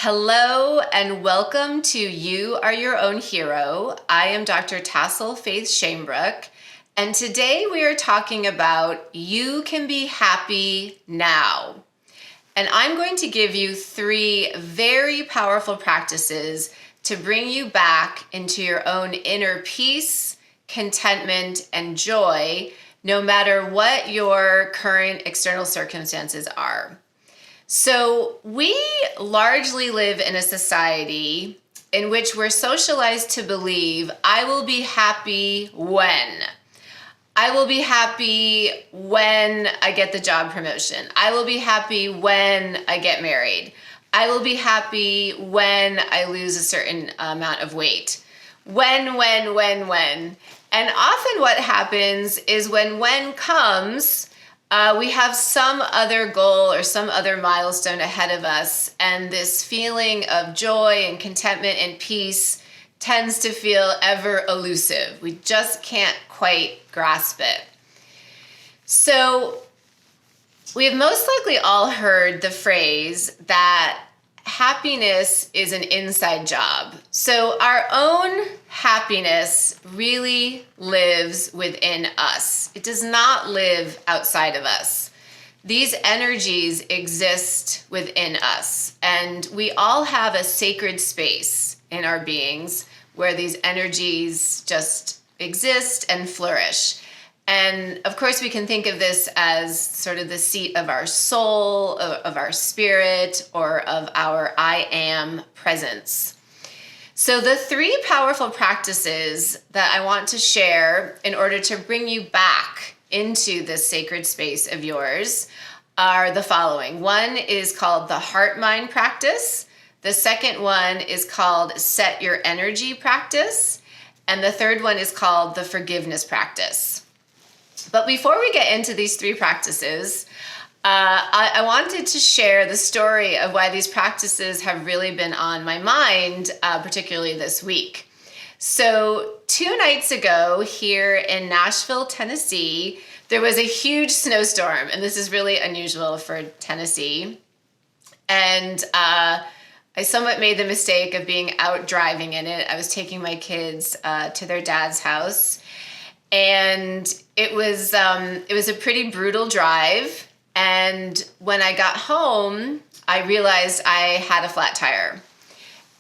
Hello and welcome to You Are Your Own Hero. I am Dr. Tassel Faith Shamebrook, and today we are talking about you can be happy now. And I'm going to give you 3 very powerful practices to bring you back into your own inner peace, contentment, and joy, no matter what your current external circumstances are. So we largely live in a society in which we're socialized to believe, I will be happy when. I will be happy when I get the job promotion. I will be happy when I get married. I will be happy when I lose a certain amount of weight. When. And often what happens is when comes, we have some other goal or some other milestone ahead of us, and this feeling of joy and contentment and peace tends to feel ever elusive. We just can't quite grasp it. So we have most likely all heard the phrase that happiness is an inside job. So our own happiness really lives within us. It does not live outside of us. These energies exist within us, and we all have a sacred space in our beings where these energies just exist and flourish. And of course, we can think of this as sort of the seat of our soul, of our spirit, or of our I am presence. So the 3 powerful practices that I want to share in order to bring you back into this sacred space of yours are the following. One is called the Heartmind Practice. The second one is called Set Your Energy Practice. And the third one is called the Forgiveness Practice. But before we get into these 3 practices, I wanted to share the story of why these practices have really been on my mind, particularly this week. So 2 nights ago here in Nashville, Tennessee, there was a huge snowstorm, and this is really unusual for Tennessee. And I somewhat made the mistake of being out driving in it. I was taking my kids to their dad's house. And it was a pretty brutal drive. And when I got home, I realized I had a flat tire.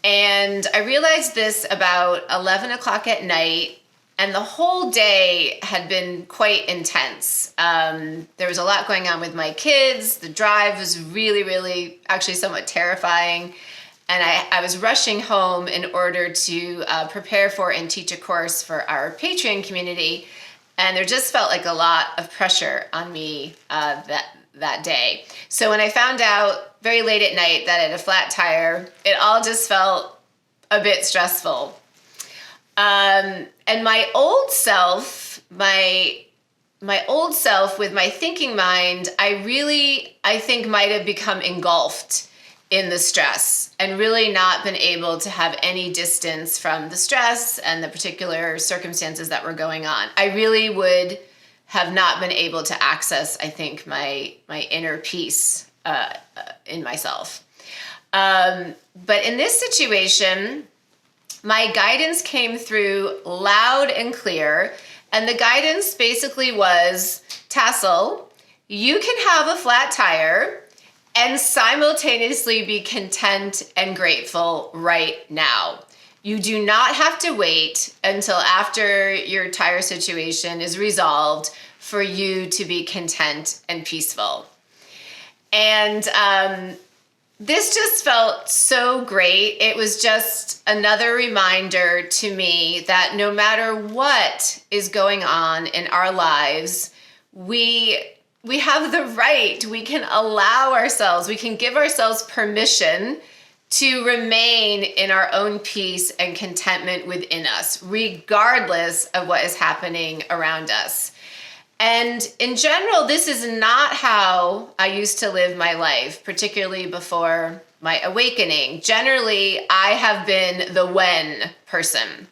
And I realized this about 11 o'clock at night. And the whole day had been quite intense. There was a lot going on with my kids. The drive was really, actually somewhat terrifying. And I was rushing home in order to prepare for and teach a course for our Patreon community. And there just felt like a lot of pressure on me that day. So when I found out very late at night that I had a flat tire, it all just felt a bit stressful. And my old self with my thinking mind, I think might have become engulfed in the stress and really not been able to have any distance from the stress and the particular circumstances that were going on. I really would have not been able to access, I think, my inner peace in myself. But in this situation, my guidance came through loud and clear. And the guidance basically was, Tassel, you can have a flat tire and simultaneously be content and grateful right now. You do not have to wait until after your tire situation is resolved for you to be content and peaceful. And this just felt so great. It was just another reminder to me that no matter what is going on in our lives, we have the right, we can allow ourselves, we can give ourselves permission to remain in our own peace and contentment within us, regardless of what is happening around us. And in general, this is not how I used to live my life, particularly before my awakening. Generally, I have been the when person.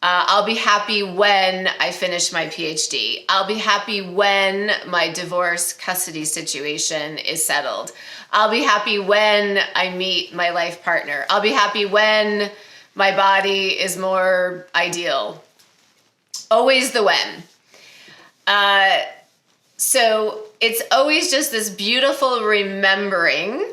I'll be happy when I finish my PhD. I'll be happy when my divorce custody situation is settled. I'll be happy when I meet my life partner. I'll be happy when my body is more ideal. Always the when. So it's always just this beautiful remembering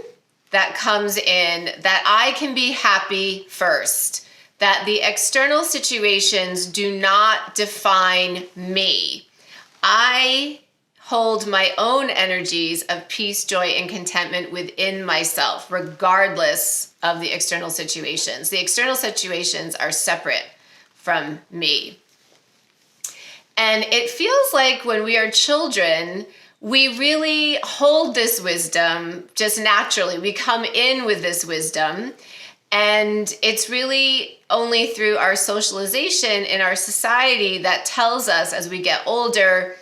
that comes in that I can be happy first, that the external situations do not define me. I hold my own energies of peace, joy, and contentment within myself, regardless of the external situations. The external situations are separate from me. And it feels like when we are children, we really hold this wisdom just naturally. We come in with this wisdom, and it's really only through our socialization in our society that tells us as we get older,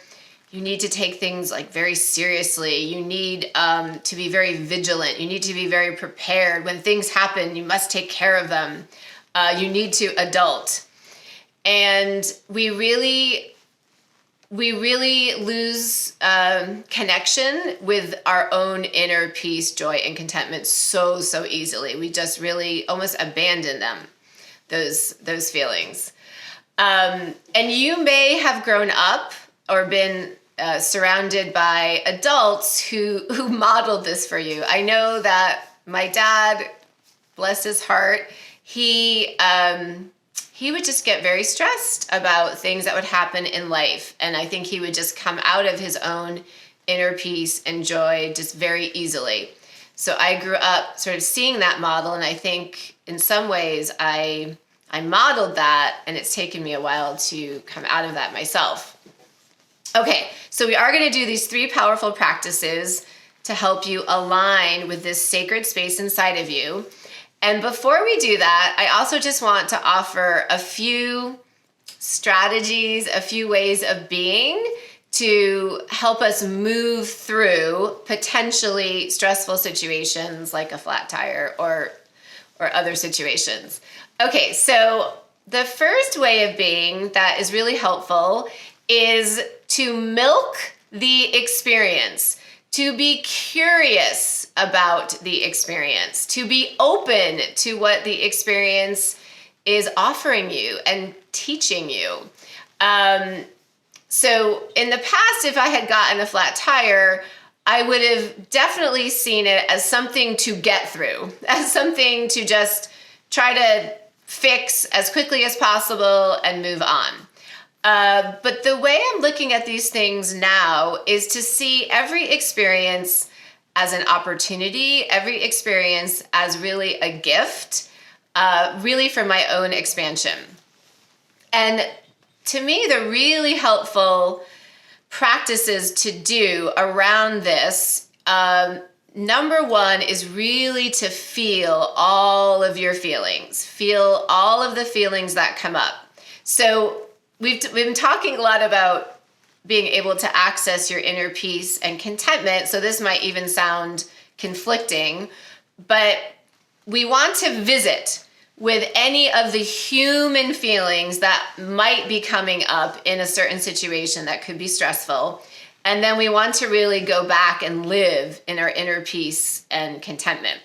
you need to take things like very seriously. You need to be very vigilant. You need to be very prepared. When things happen, you must take care of them. You need to adult. And we really lose connection with our own inner peace, joy, and contentment so easily. We just really almost abandon them, those feelings. And you may have grown up or been surrounded by adults who modeled this for you. I know that my dad, bless his heart, he would just get very stressed about things that would happen in life. And I think he would just come out of his own inner peace and joy just very easily. So I grew up sort of seeing that model. And I think in some ways I modeled that, and it's taken me a while to come out of that myself. Okay, so we are going to do these 3 powerful practices to help you align with this sacred space inside of you. And before we do that, I also just want to offer a few strategies, a few ways of being to help us move through potentially stressful situations like a flat tire or other situations. Okay, so the first way of being that is really helpful is to milk the experience, to be curious about the experience, to be open to what the experience is offering you and teaching you. So in the past, if I had gotten a flat tire, I would have definitely seen it as something to get through, as something to just try to fix as quickly as possible and move on. But the way I'm looking at these things now is to see every experience as an opportunity, every experience as really a gift, really for my own expansion. And to me, the really helpful practices to do around this, number 1 is really to feel all of your feelings, feel all of the feelings that come up. So we've been talking a lot about being able to access your inner peace and contentment. So this might even sound conflicting, but we want to visit with any of the human feelings that might be coming up in a certain situation that could be stressful. And then we want to really go back and live in our inner peace and contentment.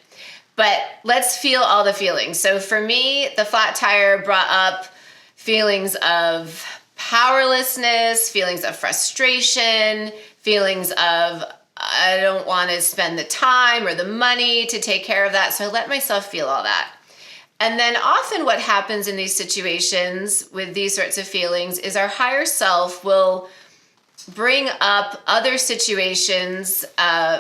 But let's feel all the feelings. So for me, the flat tire brought up feelings of powerlessness, feelings of frustration, feelings of I don't want to spend the time or the money to take care of that. So I let myself feel all that. And then often what happens in these situations with these sorts of feelings is our higher self will bring up other situations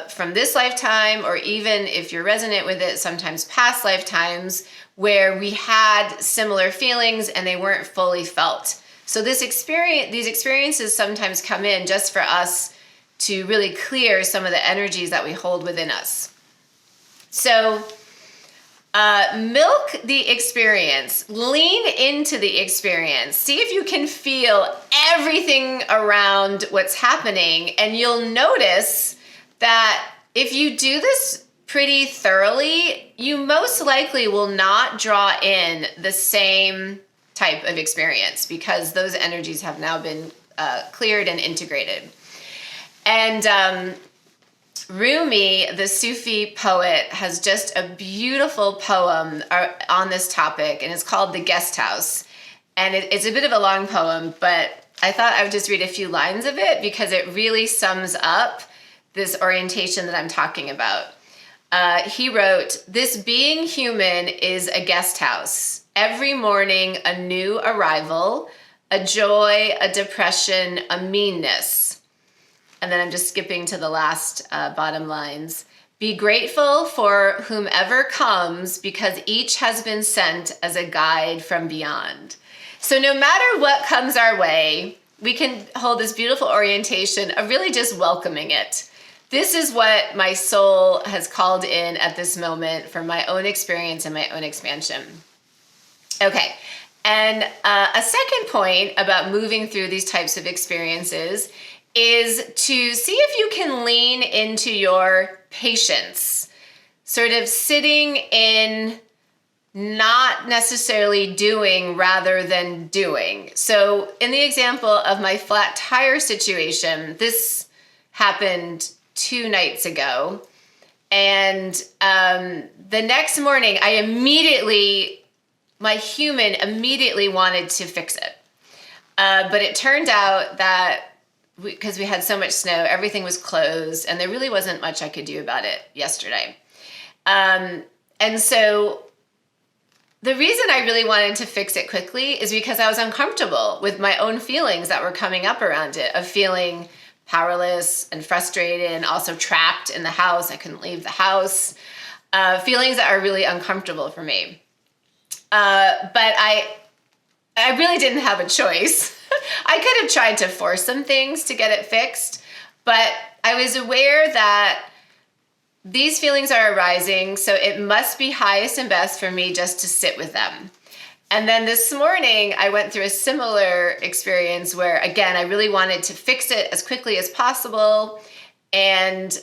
from this lifetime, or even if you're resonant with it, sometimes past lifetimes, where we had similar feelings and they weren't fully felt. So these experiences sometimes come in just for us to really clear some of the energies that we hold within us. So milk the experience, lean into the experience, see if you can feel everything around what's happening, and you'll notice that if you do this pretty thoroughly, you most likely will not draw in the same type of experience because those energies have now been cleared and integrated. And Rumi, the Sufi poet, has just a beautiful poem on this topic, and it's called The Guest House. And it's a bit of a long poem, but I thought I would just read a few lines of it because it really sums up this orientation that I'm talking about. He wrote, "This being human is a guest house. Every morning a new arrival, a joy, a depression, a meanness." And then I'm just skipping to the last bottom lines. "Be grateful for whomever comes because each has been sent as a guide from beyond." So no matter what comes our way, we can hold this beautiful orientation of really just welcoming it. This is what my soul has called in at this moment for my own experience and my own expansion. Okay, and a second point about moving through these types of experiences is to see if you can lean into your patience, sort of sitting in not necessarily doing rather than doing. So in the example of my flat tire situation, this happened 2 nights ago. And the next morning, my human immediately wanted to fix it. But it turned out that because we had so much snow, everything was closed and there really wasn't much I could do about it yesterday. And so the reason I really wanted to fix it quickly is because I was uncomfortable with my own feelings that were coming up around it, of feeling powerless and frustrated and also trapped in the house. I couldn't leave the house. Feelings that are really uncomfortable for me. But I really didn't have a choice. I could have tried to force some things to get it fixed, but I was aware that these feelings are arising, so it must be highest and best for me just to sit with them. And then this morning, I went through a similar experience where, again, I really wanted to fix it as quickly as possible. And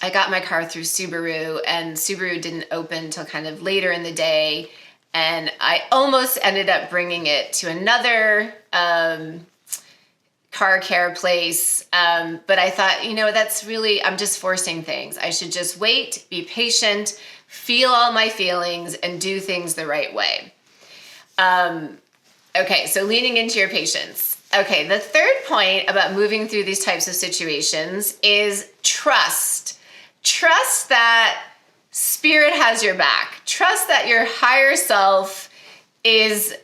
I got my car through Subaru, and Subaru didn't open until kind of later in the day. And I almost ended up bringing it to another car care place. But I thought, I'm just forcing things. I should just wait, be patient, feel all my feelings, and do things the right way. Okay, so leaning into your patience. Okay, the third point about moving through these types of situations is trust. Trust that Spirit has your back. Trust that your higher self is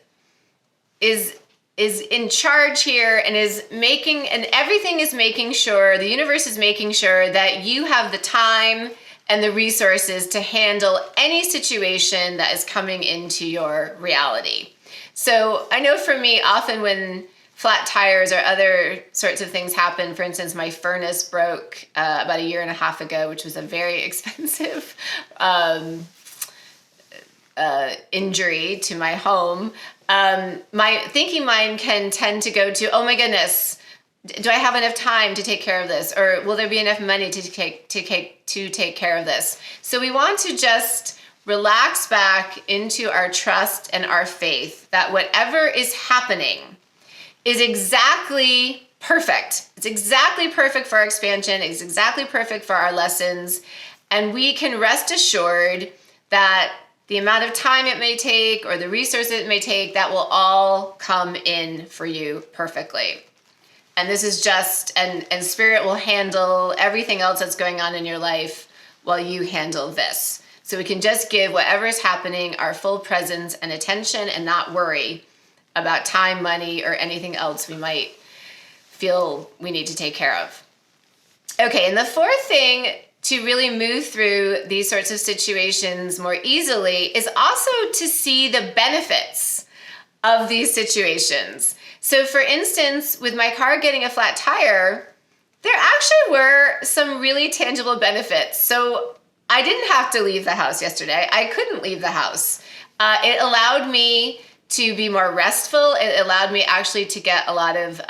in charge here and everything is making sure, the universe is making sure that you have the time and the resources to handle any situation that is coming into your reality. So I know for me, often when flat tires or other sorts of things happen, for instance, my furnace broke about 1.5 years ago, which was a very expensive injury to my home. My thinking mind can tend to go to, oh my goodness, do I have enough time to take care of this? Or will there be enough money to take care of this? So we want to just relax back into our trust and our faith that whatever is happening is exactly perfect. It's exactly perfect for our expansion. It's exactly perfect for our lessons. And we can rest assured that the amount of time it may take or the resources it may take, that will all come in for you perfectly. And this is and Spirit will handle everything else that's going on in your life while you handle this. So we can just give whatever is happening our full presence and attention and not worry about time, money, or anything else we might feel we need to take care of. Okay, and the fourth thing to really move through these sorts of situations more easily is also to see the benefits of these situations. So for instance, with my car getting a flat tire, there actually were some really tangible benefits. So I didn't have to leave the house yesterday. I couldn't leave the house. It allowed me to be more restful. It allowed me actually to get a lot of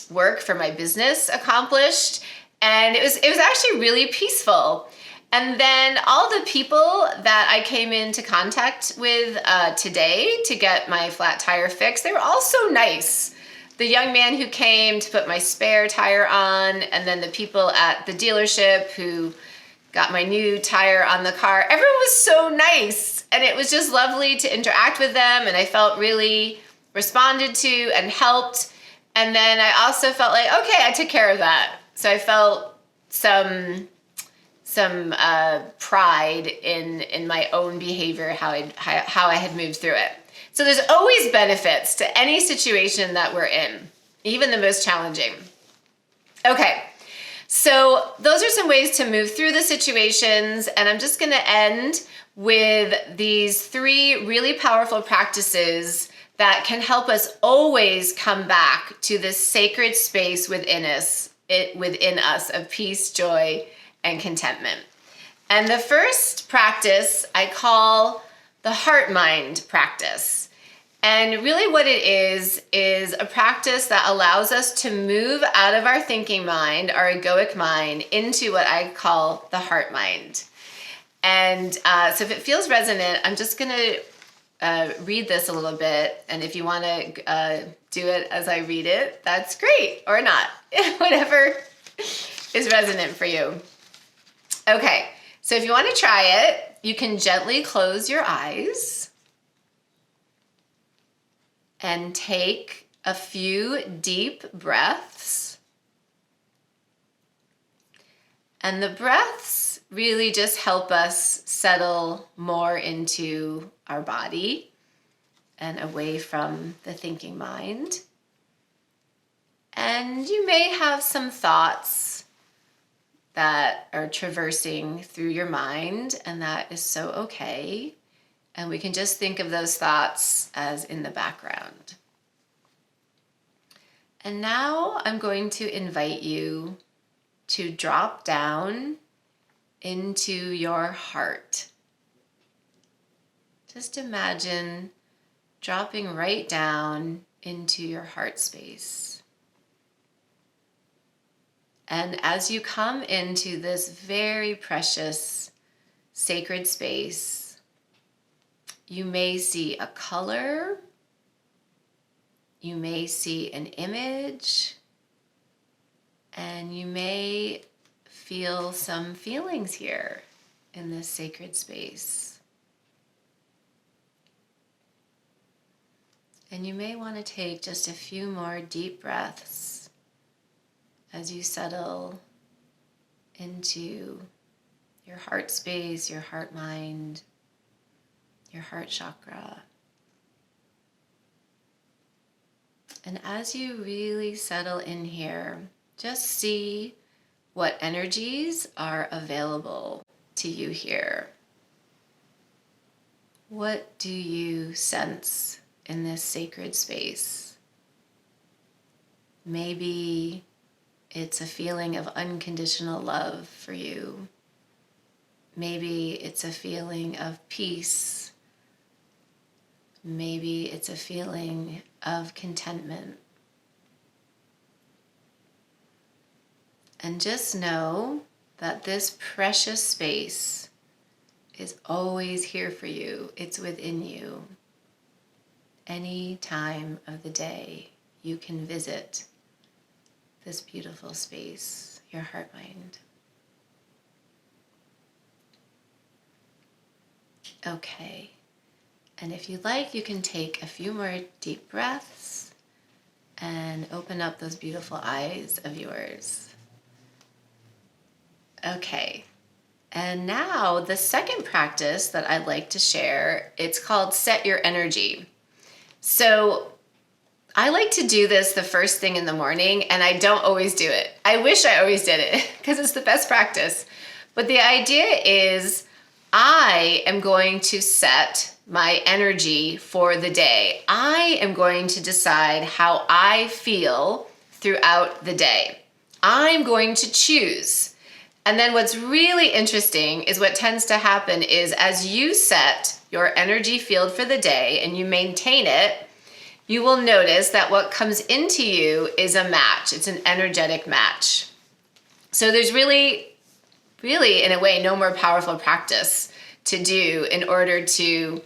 work for my business accomplished. And it was actually really peaceful. And then all the people that I came into contact with today to get my flat tire fixed, they were all so nice. The young man who came to put my spare tire on, and then the people at the dealership who got my new tire on the car, everyone was so nice. And it was just lovely to interact with them, and I felt really responded to and helped. And then I also felt like, okay, I took care of that. So I felt some pride in my own behavior, how I had moved through it. So there's always benefits to any situation that we're in, even the most challenging. Okay, so those are some ways to move through the situations, and I'm just going to end with these 3 really powerful practices that can help us always come back to this sacred space within us of peace, joy, and contentment. And the first practice I call the Heartmind Practice. And really what it is a practice that allows us to move out of our thinking mind, our egoic mind, into what I call the heart mind. And so if it feels resonant, I'm just going to read this a little bit. And if you want to do it as I read it, that's great, or not, whatever is resonant for you. Okay, so if you want to try it, you can gently close your eyes and take a few deep breaths. And the breaths really just help us settle more into our body and away from the thinking mind. And you may have some thoughts that are traversing through your mind, and that is so okay. And we can just think of those thoughts as in the background. And now I'm going to invite you to drop down into your heart. Just imagine dropping right down into your heart space. And as you come into this very precious, sacred space, you may see a color, you may see an image, and you may feel some feelings here in this sacred space. And you may want to take just a few more deep breaths as you settle into your heart space, your heart mind, your heart chakra. And as you really settle in here, just see what energies are available to you here. What do you sense in this sacred space? Maybe it's a feeling of unconditional love for you. Maybe it's a feeling of peace. Maybe it's a feeling of contentment. And just know that this precious space is always here for you. It's within you. Any time of the day, you can visit this beautiful space, your heart mind. Okay. And if you'd like, you can take a few more deep breaths and open up those beautiful eyes of yours. Okay. And now the second practice that I'd like to share, it's called Set Your Energy. So I like to do this the first thing in the morning, and I don't always do it. I wish I always did it because it's the best practice. But the idea is I am going to set my energy for the day. I am going to decide how I feel throughout the day. I'm going to choose. And then what's really interesting is what tends to happen is as you set your energy field for the day and you maintain it, you will notice that what comes into you is a match. It's an energetic match. So there's really really, in a way, no more powerful practice to do in order to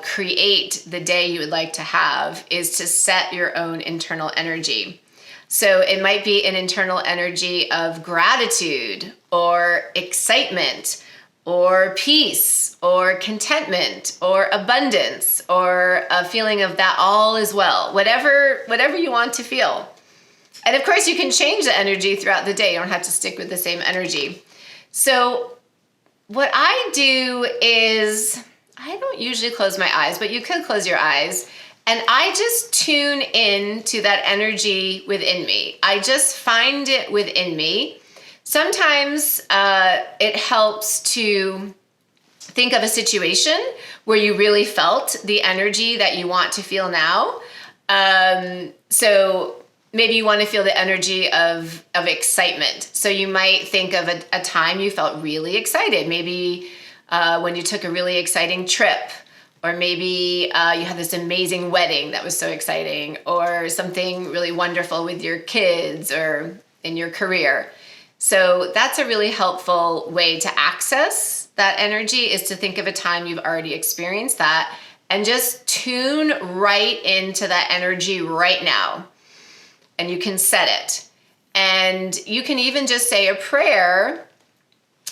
create the day you would like to have is to set your own internal energy. So it might be an internal energy of gratitude or excitement or peace or contentment or abundance or a feeling of that all is well, whatever you want to feel. And of course, you can change the energy throughout the day. You don't have to stick with the same energy. So what I do is, I don't usually close my eyes, but you could close your eyes. And I just tune in to that energy within me. I just find it within me. Sometimes it helps to think of a situation where you really felt the energy that you want to feel now. So maybe you want to feel the energy of excitement. So you might think of a time you felt really excited. Maybe when you took a really exciting trip, or maybe you had this amazing wedding that was so exciting, or something really wonderful with your kids or in your career. So that's a really helpful way to access that energy, is to think of a time you've already experienced that and just tune right into that energy right now. And you can set it. And you can even just say a prayer.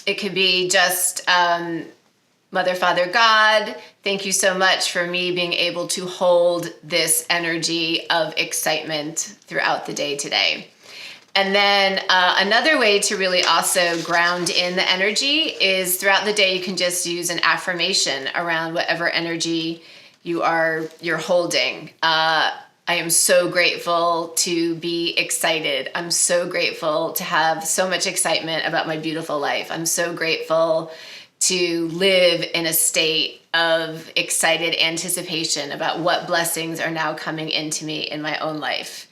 It could be just, Mother, Father, God, thank you so much for me being able to hold this energy of excitement throughout the day today. And then another way to really also ground in the energy is throughout the day, you can just use an affirmation around whatever energy you're holding. I am so grateful to be excited. I'm so grateful to have so much excitement about my beautiful life. I'm so grateful to live in a state of excited anticipation about what blessings are now coming into me in my own life.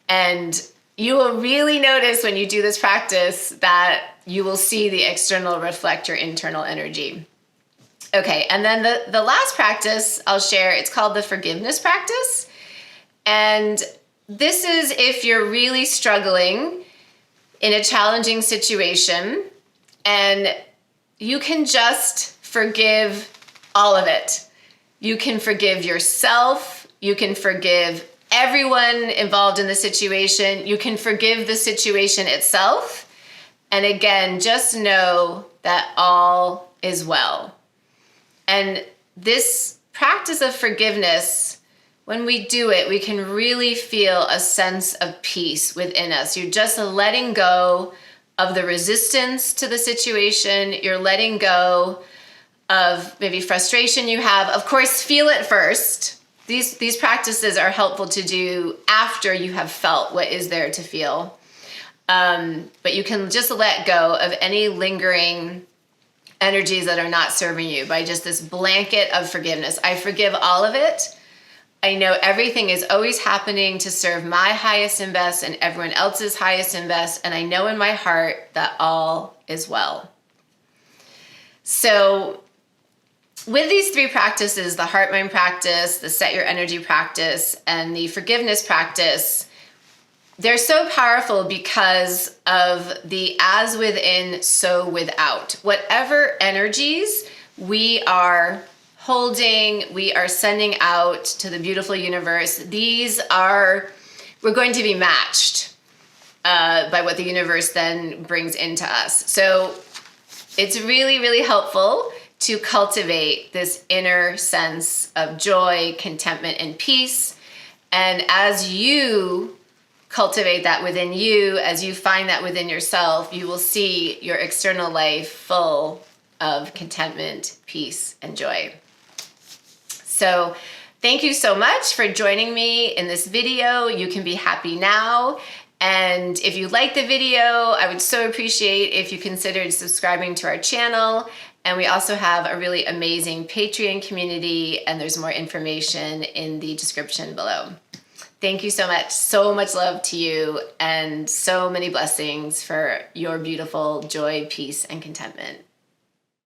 And you will really notice when you do this practice that you will see the external reflect your internal energy. Okay, and then the last practice I'll share, it's called the forgiveness practice. And this is if you're really struggling in a challenging situation and you can just forgive all of it. You can forgive yourself. You can forgive everyone involved in the situation. You can forgive the situation itself. And again, just know that all is well. And this practice of forgiveness, when we do it, we can really feel a sense of peace within us. You're just letting go of the resistance to the situation. You're letting go of maybe frustration you have. Of course, feel it first. These practices are helpful to do after you have felt what is there to feel. But you can just let go of any lingering energies that are not serving you by just this blanket of forgiveness. I forgive all of it. I know everything is always happening to serve my highest and best and everyone else's highest and best. And I know in my heart that all is well. So with these three practices, the Heartmind practice, the Set Your Energy practice, and the forgiveness practice, they're so powerful because of the as within, so without. Whatever energies we are holding, we are sending out to the beautiful universe, we're going to be matched by what the universe then brings into us. So it's really, really helpful to cultivate this inner sense of joy, contentment, and peace. And as you cultivate that within you, as you find that within yourself, you will see your external life full of contentment, peace, and joy. So thank you so much for joining me in this video. You can be happy now. And if you like the video, I would so appreciate if you considered subscribing to our channel. And we also have a really amazing Patreon community, and there's more information in the description below. Thank you so much. So much love to you, and so many blessings for your beautiful joy, peace, and contentment.